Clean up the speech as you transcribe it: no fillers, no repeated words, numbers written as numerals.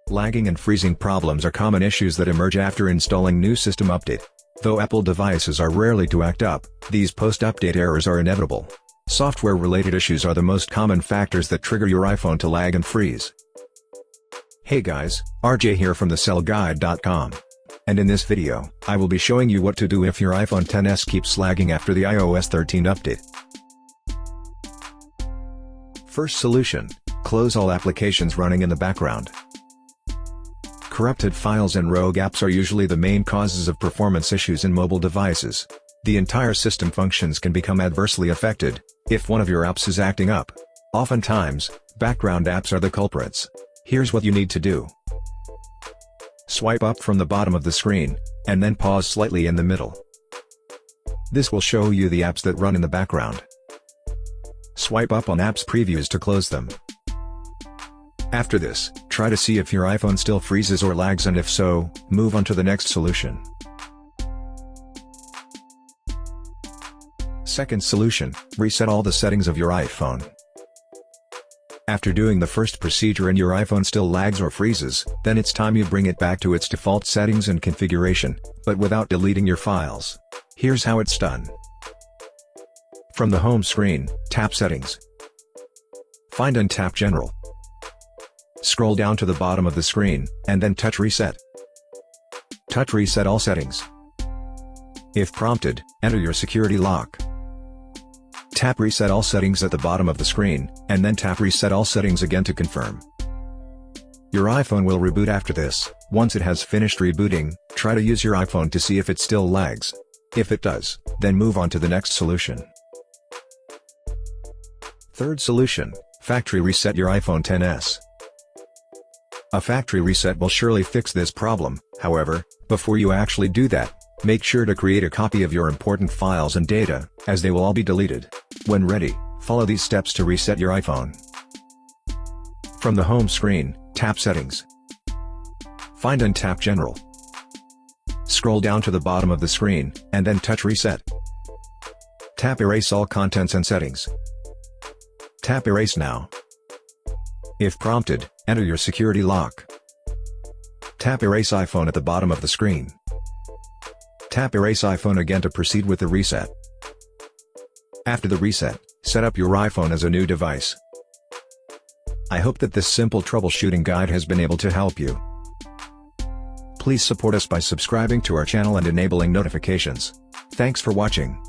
Lagging and freezing problems are common issues that emerge after installing new system update. Though Apple devices are rarely to act up, these post-update errors are inevitable. Software-related issues are the most common factors that trigger your iPhone to lag and freeze. Hey guys, RJ here from thecellguide.com. And in this video, I will be showing you what to do if your iPhone XS keeps lagging after the iOS 13 update. First solution: close all applications running in the background. Corrupted files and rogue apps are usually the main causes of performance issues in mobile devices. The entire system functions can become adversely affected if one of your apps is acting up. Oftentimes, background apps are the culprits. Here's what you need to do. Swipe up from the bottom of the screen, and then pause slightly in the middle. This will show you the apps that run in the background. Swipe up on apps previews to close them. After this, try to see if your iPhone still freezes or lags, and if so, move on to the next solution. Second solution: reset all the settings of your iPhone. After doing the first procedure and your iPhone still lags or freezes, then it's time you bring it back to its default settings and configuration, but without deleting your files. Here's how it's done. From the home screen, tap Settings. Find and tap General. Scroll down to the bottom of the screen, and then touch Reset. Touch Reset all settings. If prompted, enter your security lock. Tap Reset all settings at the bottom of the screen, and then tap Reset all settings again to confirm. Your iPhone will reboot after this. Once it has finished rebooting, try to use your iPhone to see if it still lags. If it does, then move on to the next solution. Third solution: factory reset your iPhone XS. A factory reset will surely fix this problem. However, before you actually do that, make sure to create a copy of your important files and data, as they will all be deleted. When ready, follow these steps to reset your iPhone. From the home screen, tap Settings. Find and tap General. Scroll down to the bottom of the screen, and then touch Reset. Tap Erase all contents and settings. Tap Erase now. If prompted, enter your security lock. Tap Erase iPhone at the bottom of the screen. Tap Erase iPhone again to proceed with the reset. After the reset, set up your iPhone as a new device. I hope that this simple troubleshooting guide has been able to help you. Please support us by subscribing to our channel and enabling notifications. Thanks for watching.